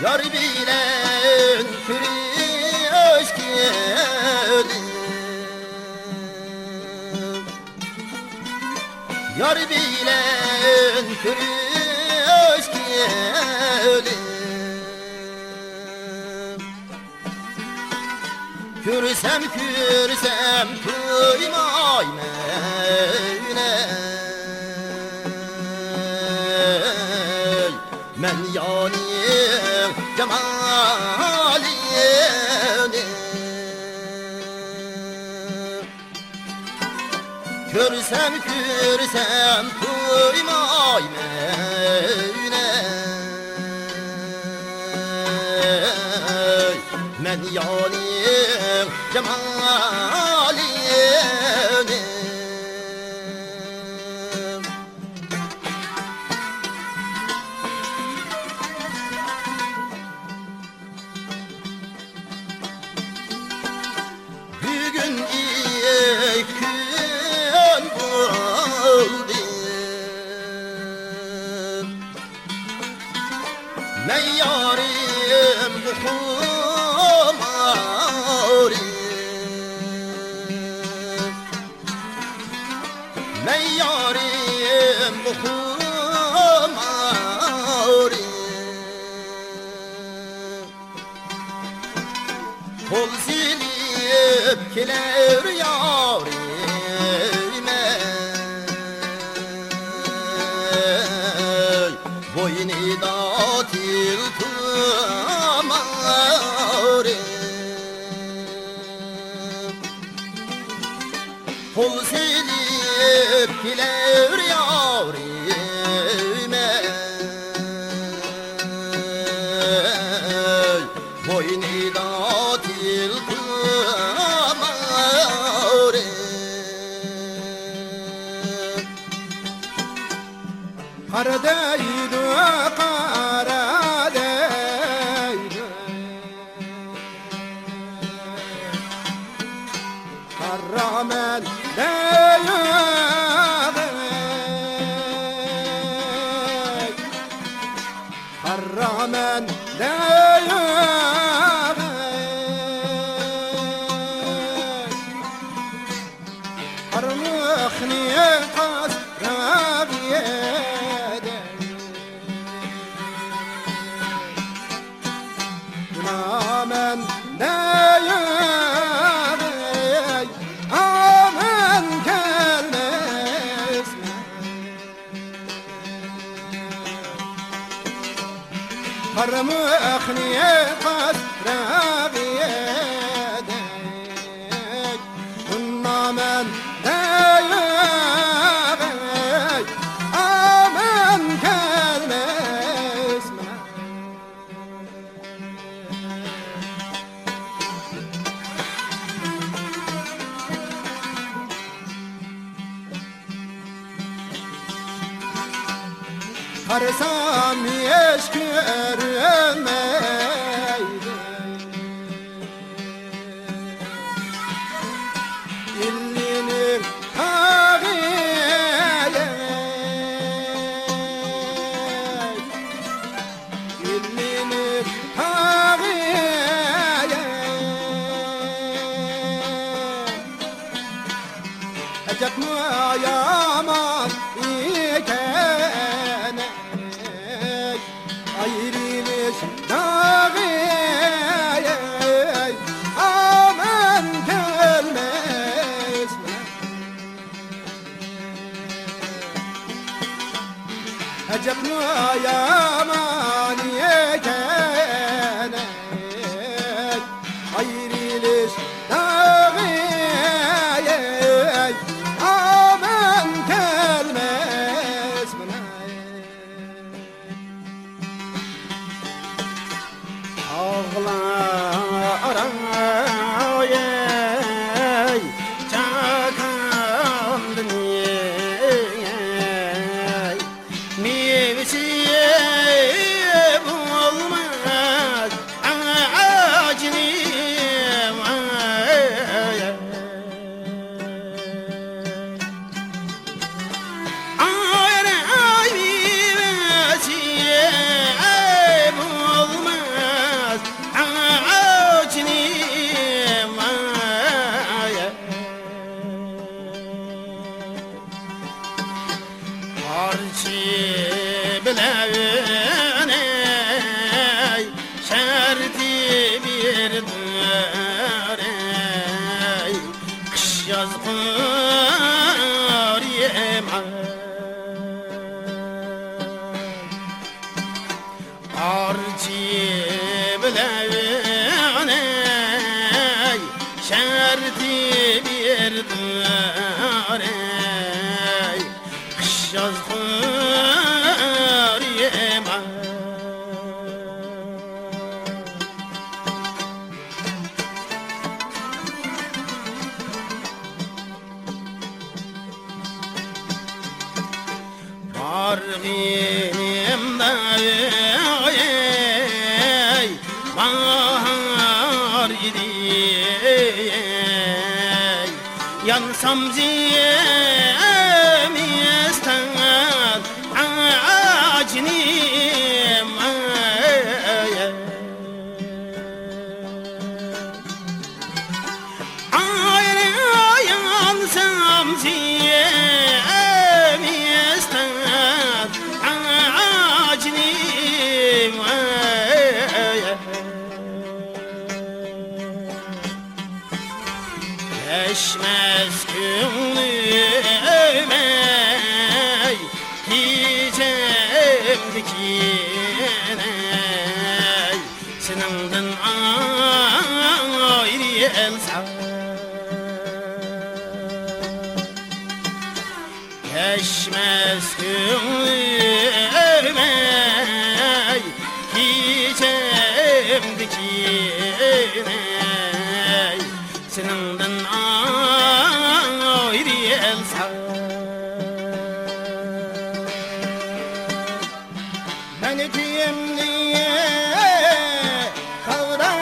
Yar bilen kürüş geldim, yar bilen kürüş geldim. Kürsem kürsem kıymay mevne, men yaniyim cemalini. Kürsem kürsem kıymay mevne, men yaniyim cemalini. Bugün iyi gün buldum, men yarim bu kumarim, men yarim bu kumarim. Kol silip kiler yarime, boynu da tiltamarim. Kol silip kiler yarime, boynu da tiltamarim. Karadaydı, karadaydı, karamen değdi, karamen değdi. Armık niye kasrabiyede, amen değdi, amen gelmez. Armık niye kasrabiyede, amen değdi, amen gelmez. Karsam hiç görmeydi, illinin ağıyla, illinin ağıyla. Ecek mi yaman iken, ayrılış dağı, aman gelmez. Ecep mi yaman iken, ayrılış dağı, aman gelmez. Ağlarım çakandım mevsiye olmaz acınım. Ay mevsiye olmaz bilen ey şerti bir ey kış yaz kır yemen arci bilen ey şerti bir ey kış yaz kır yemen Arğinimde ey bahar idi ey yansam zemisten acinim ey yansam zemisten Geçmez gönlüme diyecektim senenden ayrılsam Geçmez gönlüme diyecektim senenden ayrılsam beni diyemliye kavra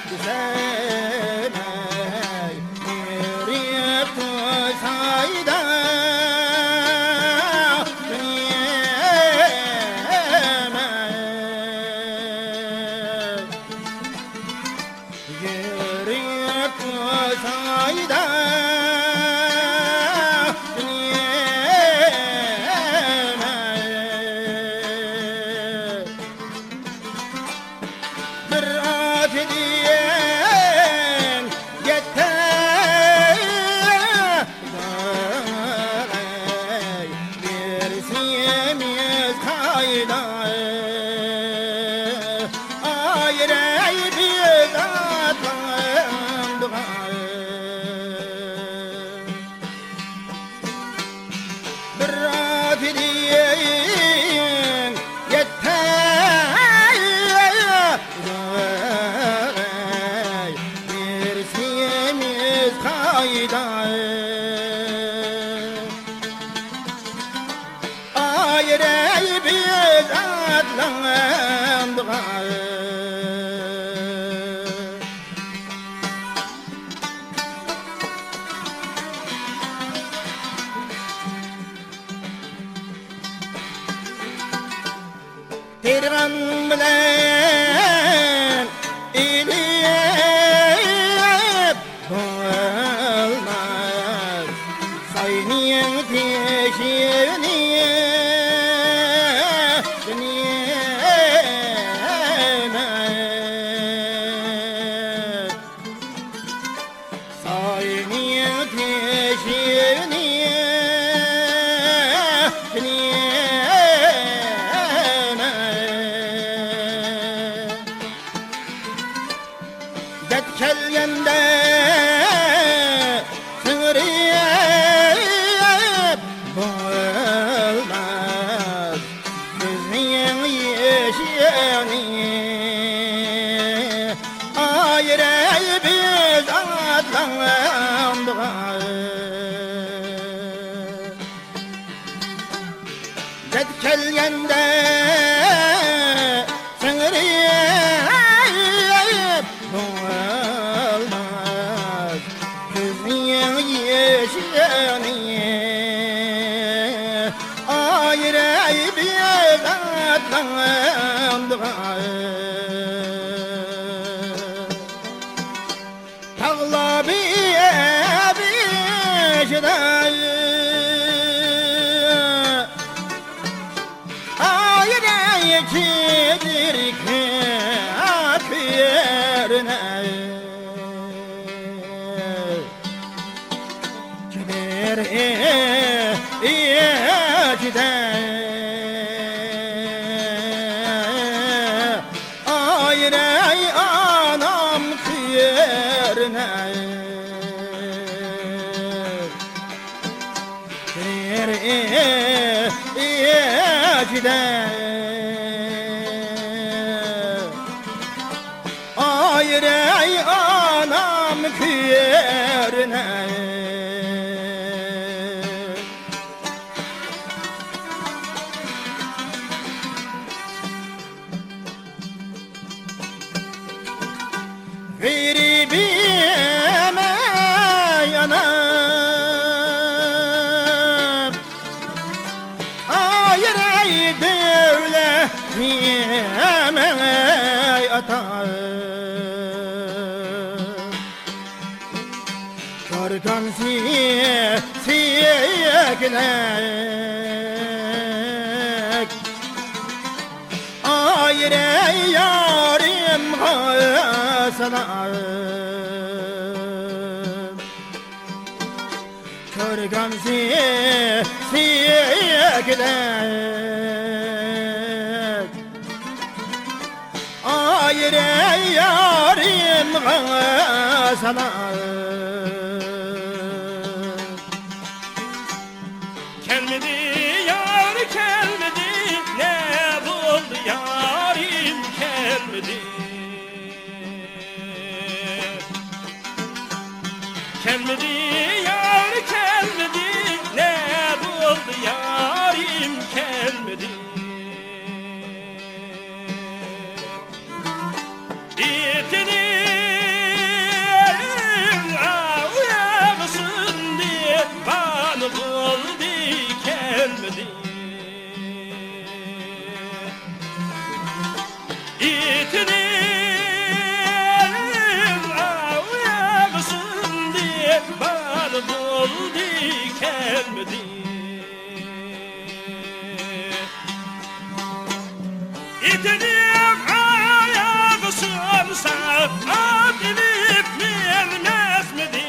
güzel yürüyüp tutsayda yürüyüp tutsayda bir at diyen yeter bir siyemiz kayda ayrı bir atlandık bir at diyen yeter bir siyemiz kayda ayrı bir atlandık Tergan bilen iliyip olmaz sayniyen teşini sayniyen teşini Gelgende sığırıp olmaz Gözünün yeşilini ayrı biz atlandık Gelgende sığırıp olmaz Gözünün yeşilini ayrı biz atlandık Tağla bir ikidir kafirine Kibir iyicide Ayrey anam kıyırne Kibir iyicide Ayrey anam kıyırne Garibime yanıp Ayrey devletime atar Kargan siyeknek Ayrey yarim hasanar Kargan siyeknek Ayrey yarim hasanar Gelmedi yar gelmedi ne buldu yarim gelmedi Gelmedi yar gelmedi ne buldu yarim gelmedi İtinin avyamasın diye bana buldu gelmedi İtinin avyamasın diye bana buldu gelmedi İtinin avyamasın saat edip gelmez miydi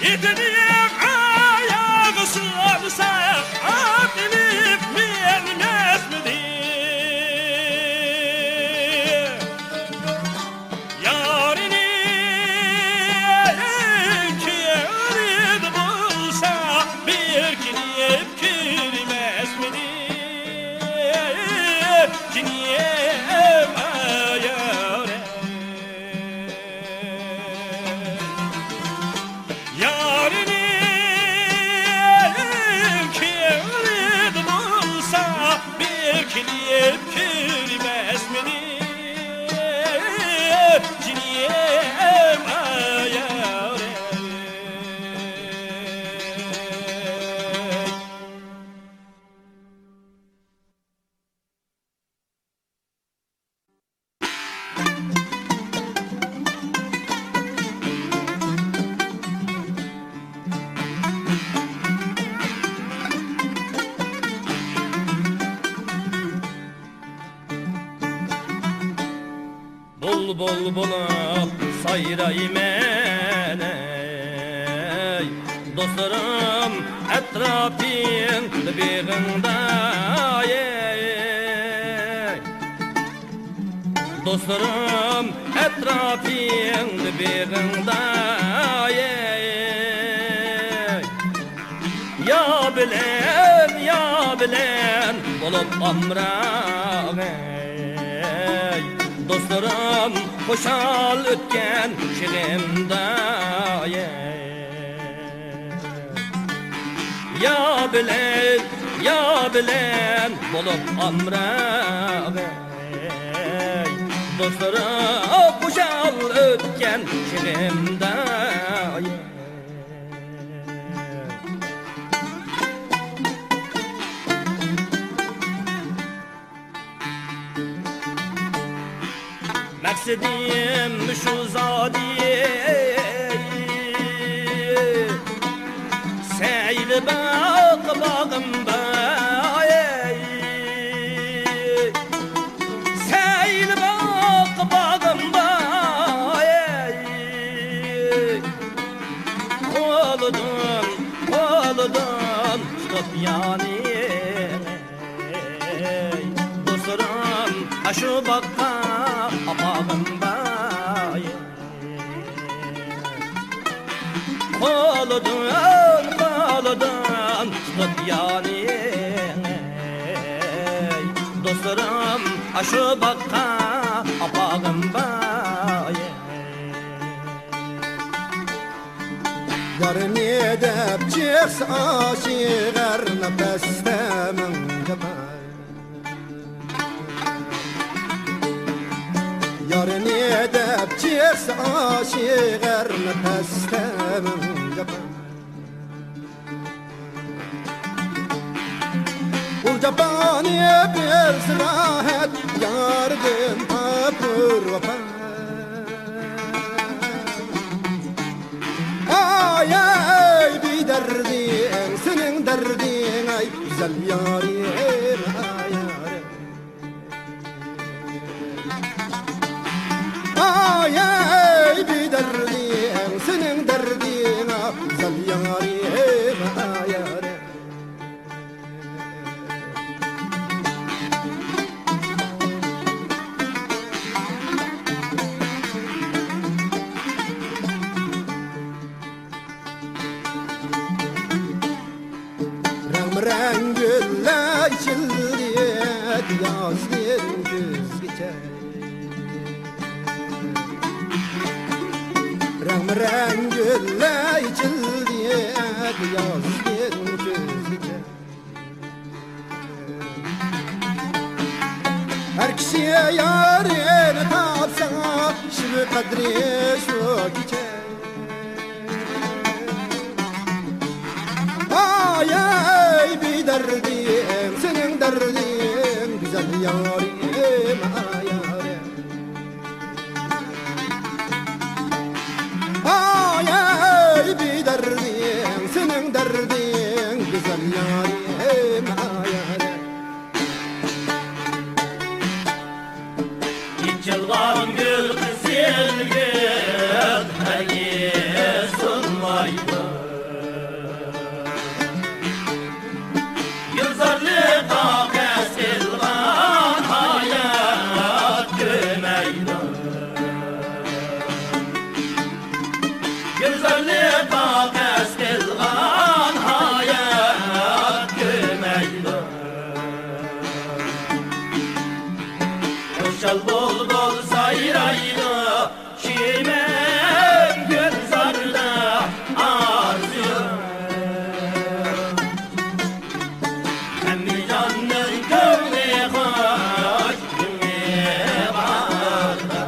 İtinin ayağı sığarsa adilip bilmez miydi? Yarini kirid bulsa bir girip girmez miydi? Ciniyem ayare Yarini kirid bulsa bir kilip kirmez miydi? Ciniyem ayare Bul bul bulup sayraymen ey Dostlarım etrafın birinde ey Dostlarım etrafın birinde ey Ya bilen bulup amrağ ey Dostlarım hoşal ötken şirimde Ya bilen bulup amrağ Dostlarım hoşal ötken şirimde Maksadim şu zadiye Seyli bak Koludan tutup yani dostlarım aşı bakka apağım bay Koludan tutup yani dostlarım aşı bakka apağım bay Yarın edip çıksa aşiğer nefestemin yapar Yarın edip çıksa aşiğer nefestemin yapar Ul Japani bir sırahet yardım hapur vefat Ay ay bir derdin senin derdin ay güzel yarim ay yarim Ay ay bir derdin senin derdin ay güzel yarim ay yarim Rengüller çildiyet yaz güz geçer Rengüller çildiyet yaz güz geçer Her kişiye yarını tapsa şu kadri şu geçer Ay ay bir derdim senin derdin güzel yarim ay yarim Ay ay bir derdim senin derdin güzel yarim ay yarim Yılların gül kızıl gül herkes sunmaydı Şal bol bol sayraydı Şimen gün zarda arzu Emmi canın gönlü hoş günü vardı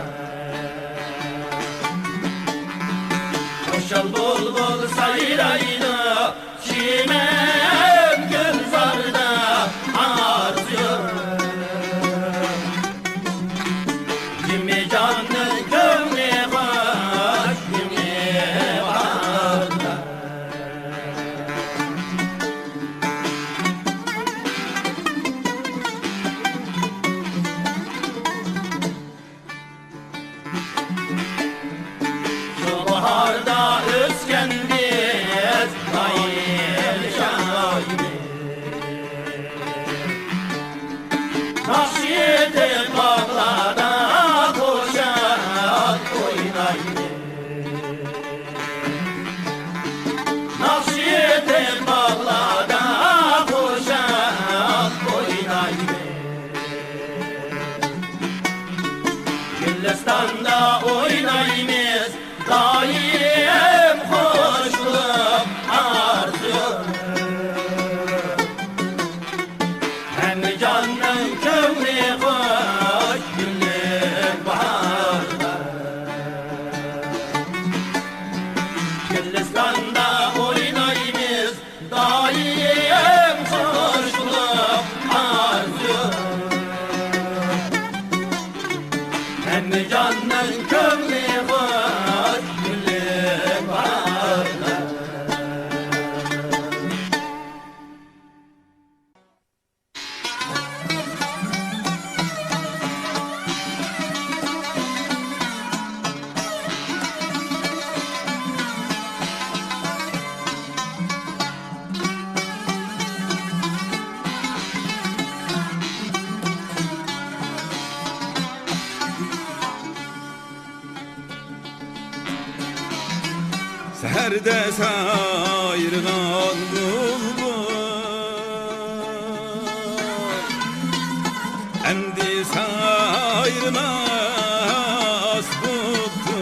Şal bol bol sayraydı Şimen gün zarda arzu Canın gönlü hoş günü vardı Şu baharda üskendi perde sayırgan bulbul emdi sayırmaz buktu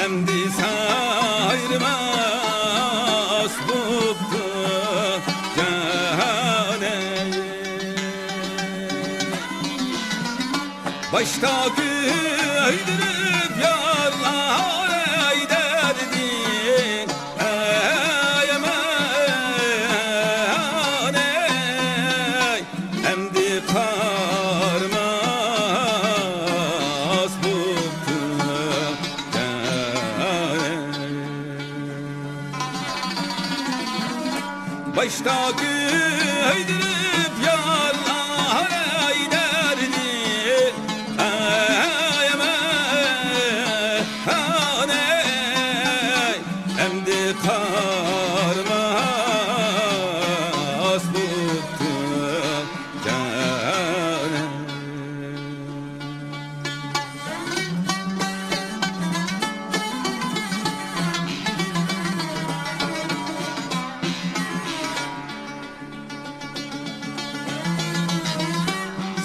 emdi sayırmaz buktu başta güldürüp yarlar eyderdin ey eman ey emdi karmaz buktu başta güldürüp yarlar eyderdin emdi karmaz buktu canem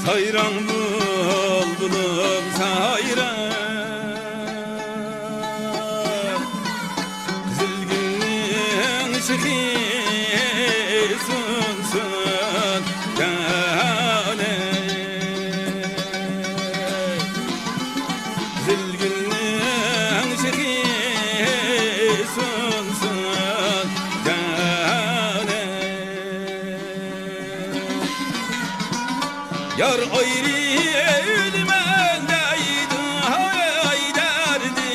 sayran bulbulum sayran Çıkı sunsun cane Zilgünün çıkı sunsun cane Yar ayrı ölmendeydi hay derdi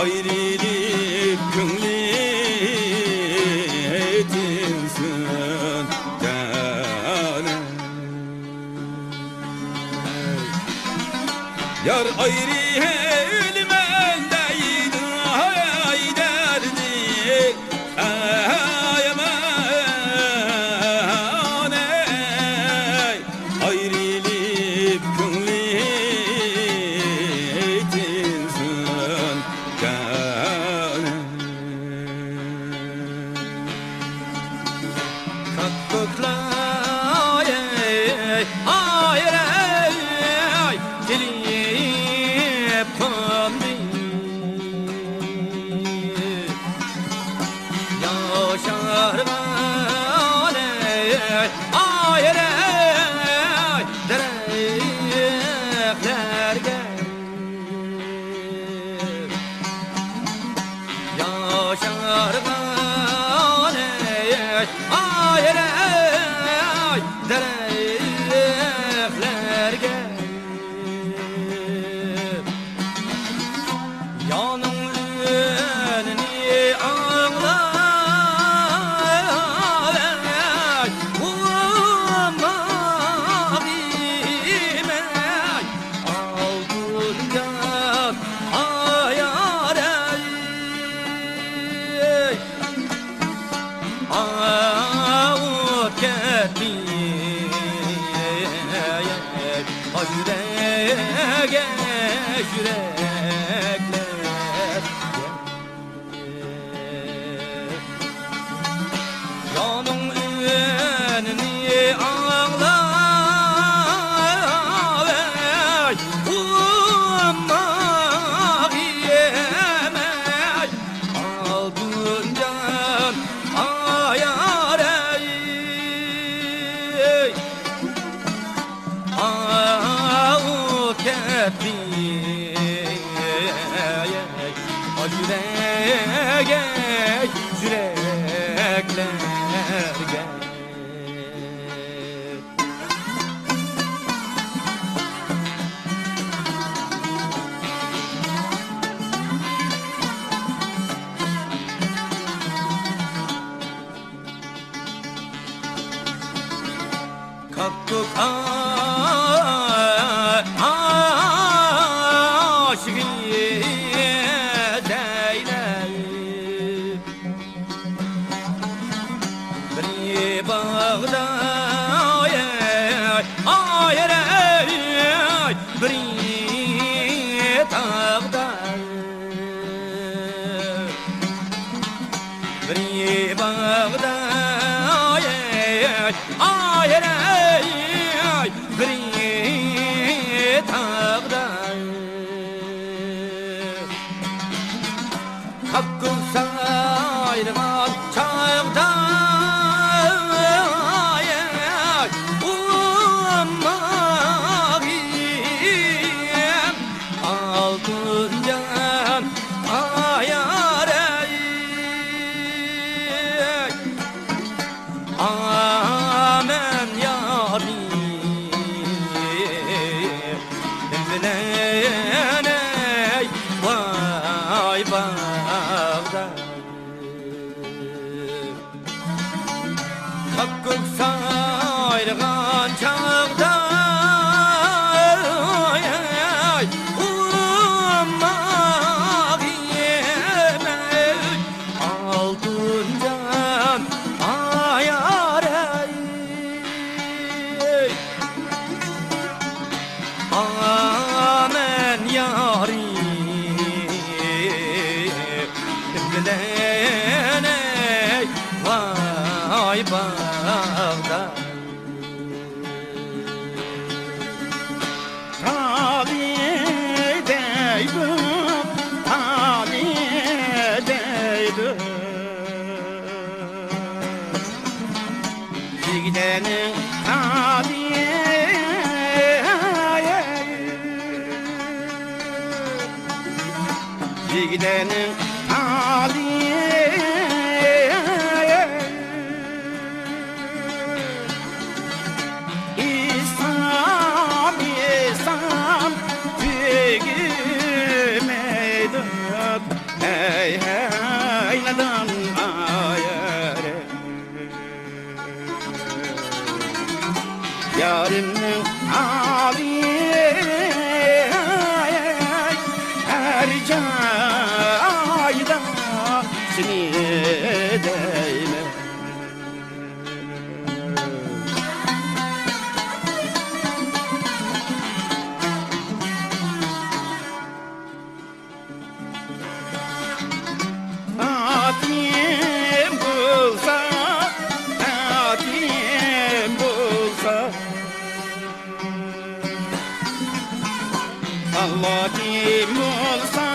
ayrılık kümletinsin canem yar ayrı ölmendeydi hay derdi aman ey ayrılık kümletinsin canem Kakuklar ay dilip kondi yaşargan ay dereklerge yaşargan ay dereklerge yanın önünü ağlar umağime aldırgan ayarey ağut ketti yüreğe yürekler yanın önünü ağlar ummak yemek aldıncan ayarey ağut ketti yüreğe yüreklerge Kakuk aşkı zeynep bağda ayre bir tağda bir bağda ayre bir tağda hakkım sayrılan çağda ummağım altından ayarey amen yarim dinleney vay bağda hakkım sayrılan çağda ummağım altından ayarey amen yarim dinleney vay bağda talideydim gidenin gidenin İslam İslam tügümeydim hey hey neden ayare yarimnin her cayda seni değme atim bulsa Allah kim olsa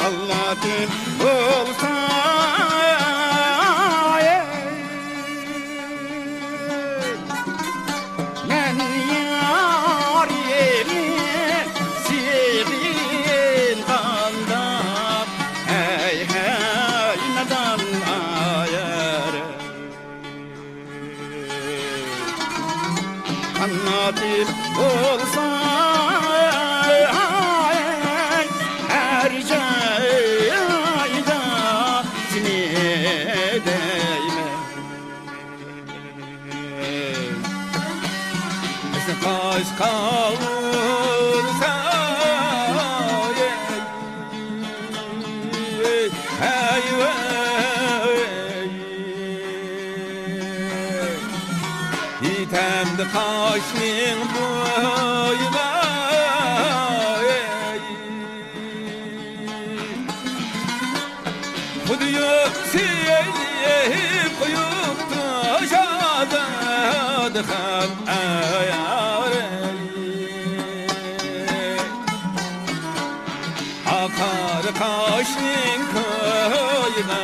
Allah kim olsa ben yarimi sevdiğin kandan hey hey neden ayarım anladım olsa her cayda seni değme kaç kalırsa hey yitemdi kaşmin boyuna Kuduyup siyeyip koyup taşadı kan ayare akar kaşmin koyuna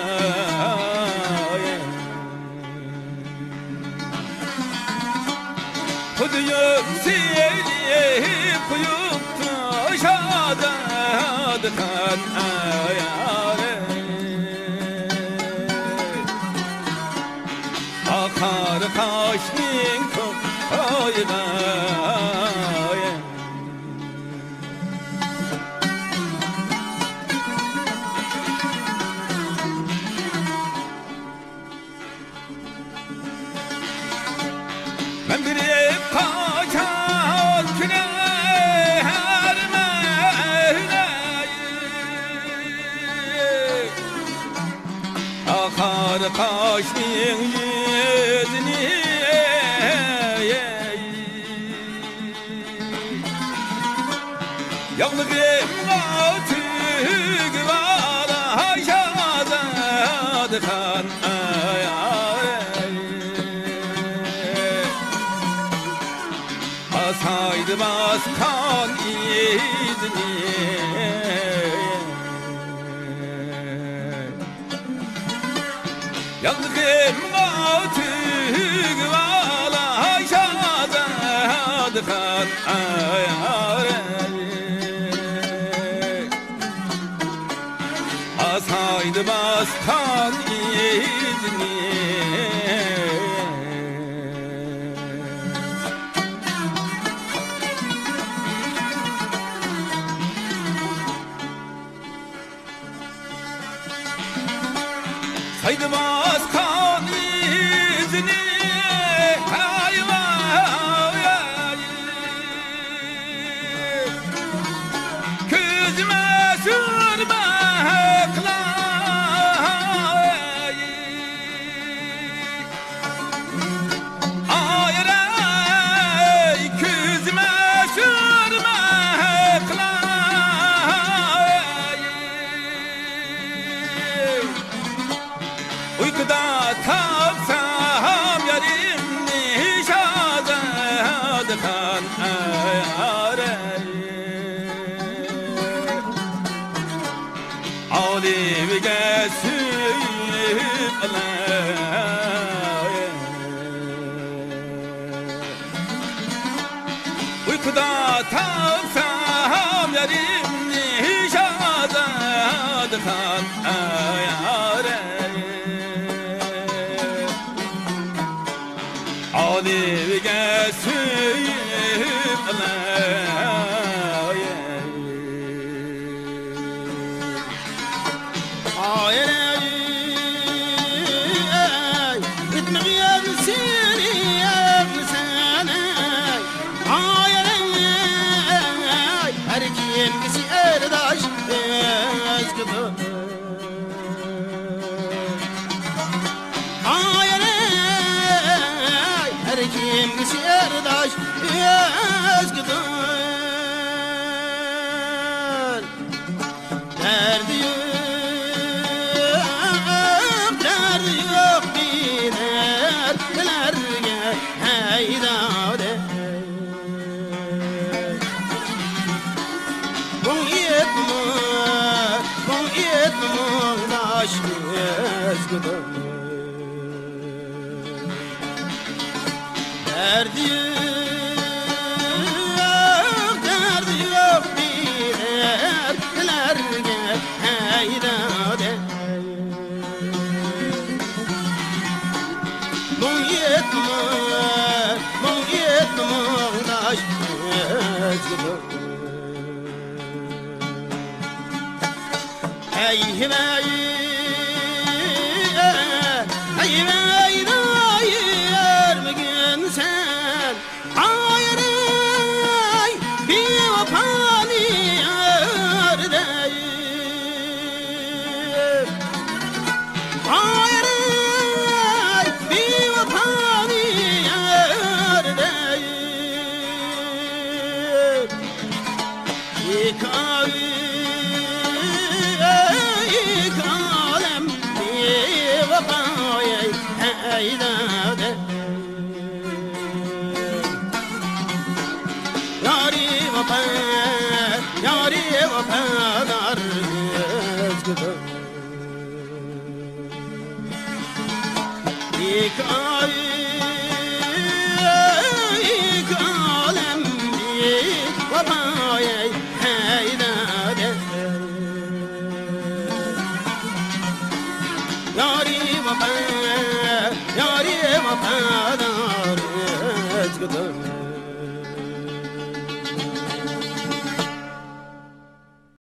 Kuduyup siyeyip koyup taşadı kan ayare akar kaşmin koyuna ben bir hep kaçan küler mevlayım Bakar kaşın yüzüne Yağlığımla tüg bağla şazad kan Asaydı baskan izni Yağlığımla tüg bağla şazad kan Asaydı baskan izni Saydı baskan izni Közüme sürme Uykuda tapsam yarim nişazad kan Ağlayıp geçip Uykuda tapsam yarim nişazad kan Ağlayıp geçip Kimisi erdaş yazgıdır Derdi yok biner Dilerge heydade Bun yetmir daş yazgıdır Derdi yok birer Dilerge heydade Bun yetmir daş yazgıdır Hey hey sen hayır bir vefani yerdeyim Hayır bir vefani yerdeyim İlk alem bir vefaya heydade Yâri vefadar yazgıdır İlk alem bir vefaya heydade Yâri vefadar yazgıdır